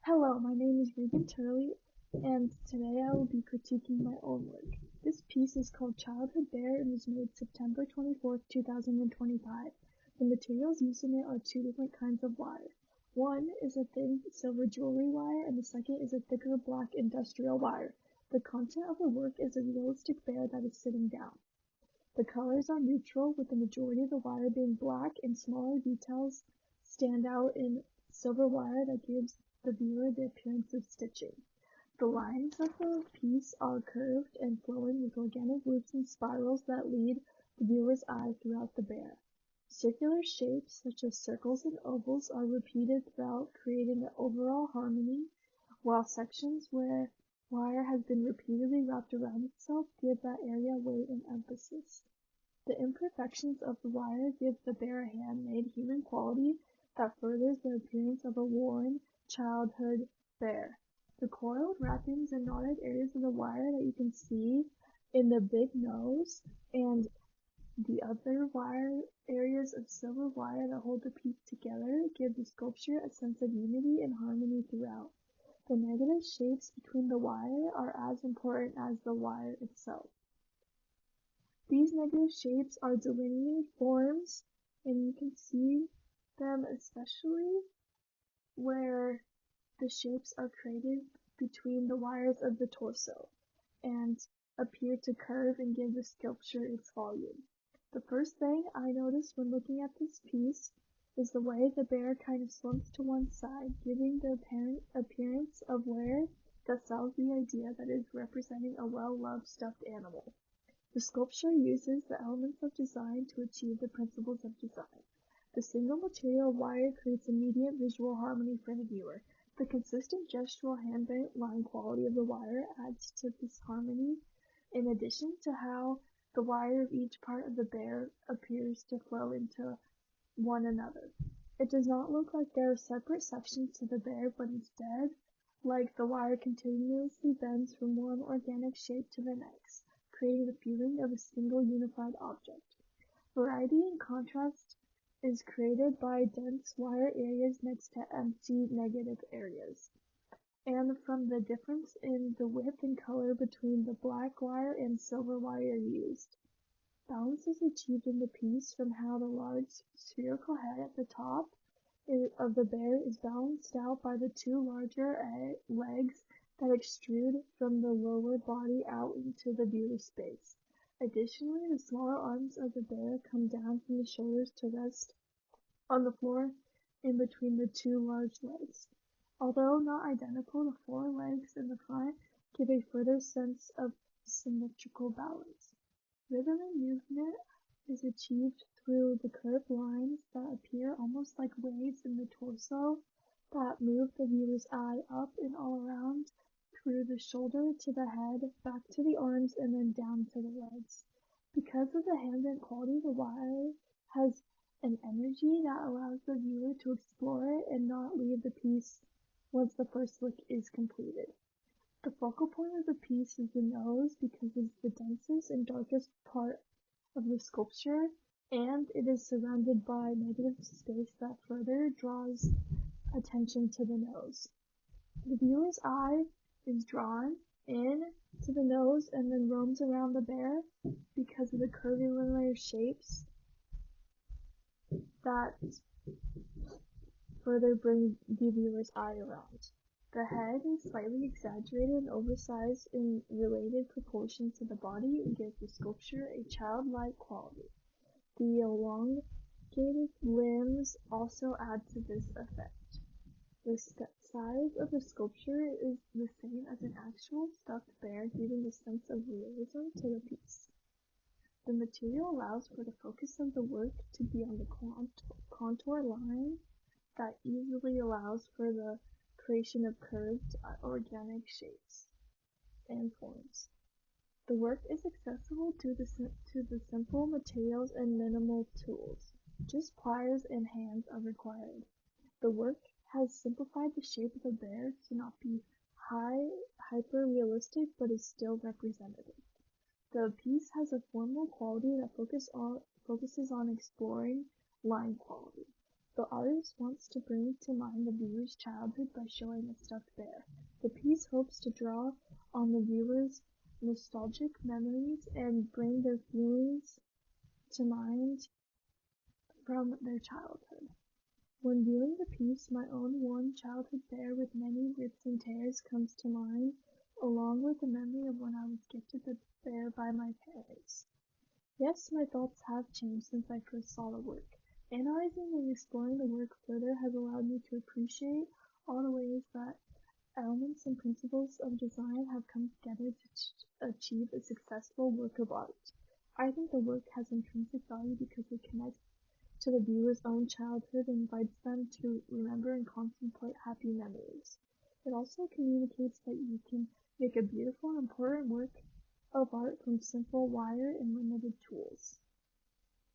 Hello, my name is Regan, and today I will be critiquing my own work. This piece is called Childhood Bear and was made September 24th, 2025. The materials used in it are two different kinds of wire. One is a thin silver jewelry wire and the second is a thicker black industrial wire. The content of the work is a realistic bear that is sitting down. The colors are neutral, with the majority of the wire being black, and smaller details stand out in silver wire that gives the viewer the appearance of stitching. The lines of the piece are curved and flowing with organic loops and spirals that lead the viewer's eye throughout the bear. Circular shapes such as circles and ovals are repeated throughout, creating an overall harmony, while sections where wire has been repeatedly wrapped around itself give that area weight and emphasis. The imperfections of the wire give the bear a handmade human quality that furthers the appearance of a worn childhood bear. The coiled wrappings and knotted areas of the wire that you can see in the big nose and the other wire areas of silver wire that hold the piece together give the sculpture a sense of unity and harmony throughout. The negative shapes between the wire are as important as the wire itself. These negative shapes are delineated forms, and you can see them especially where the shapes are created between the wires of the torso and appear to curve and give the sculpture its volume. The first thing I noticed when looking at this piece is the way the bear kind of slumps to one side, giving the appearance of wear that sells the idea that it is representing a well-loved stuffed animal. The sculpture uses the elements of design to achieve the principles of design. The single material wire creates immediate visual harmony for the viewer. The consistent gestural hand-bent line quality of the wire adds to this harmony, in addition to how the wire of each part of the bear appears to flow into one another. It does not look like there are separate sections to the bear, but instead, like the wire continuously bends from one organic shape to the next, creating the feeling of a single unified object. Variety and contrast is created by dense wire areas next to empty negative areas, and from the difference in the width and color between the black wire and silver wire used. Balance is achieved in the piece from how the large spherical head at the top of the bear is balanced out by the two larger legs that extrude from the lower body out into the viewer's space. Additionally, the smaller arms of the bear come down from the shoulders to rest on the floor in between the two large legs. Although not identical, the four legs in the front give a further sense of symmetrical balance. Rhythm and movement is achieved through the curved lines that appear almost like waves in the torso that move the viewer's eye up and all around through the shoulder to the head, back to the arms, and then down to the legs. Because of the hand-bent quality, the wire has an energy that allows the viewer to explore it and not leave the piece once the first look is completed. The focal point of the piece is the nose because it is the densest and darkest part of the sculpture, and it is surrounded by negative space that further draws attention to the nose. The viewer's eye is drawn in to the nose and then roams around the bear because of the curvilinear shapes that further bring the viewer's eye around. The head is slightly exaggerated and oversized in related proportion to the body and gives the sculpture a childlike quality. The elongated limbs also add to this effect. The size of the sculpture is the same as an actual stuffed bear, giving a sense of realism to the piece. The material allows for the focus of the work to be on the contour line that easily allows for the creation of curved organic shapes and forms. The work is accessible to the simple materials and minimal tools. Just pliers and hands are required. The work has simplified the shape of the bear to not be hyper-realistic, but is still representative. The piece has a formal quality that focuses on exploring line quality. The artist wants to bring to mind the viewer's childhood by showing a stuffed bear. The piece hopes to draw on the viewer's nostalgic memories and bring their feelings to mind from their childhood. When viewing the piece, my own warm childhood bear with many rips and tears comes to mind, along with the memory of when I was gifted the bear by my parents. Yes, my thoughts have changed since I first saw the work. Analyzing and exploring the work further has allowed me to appreciate all the ways that elements and principles of design have come together to achieve a successful work of art. I think the work has intrinsic value because it connects to the viewer's own childhood and invites them to remember and contemplate happy memories. It also communicates that you can make a beautiful and important work of art from simple wire and limited tools.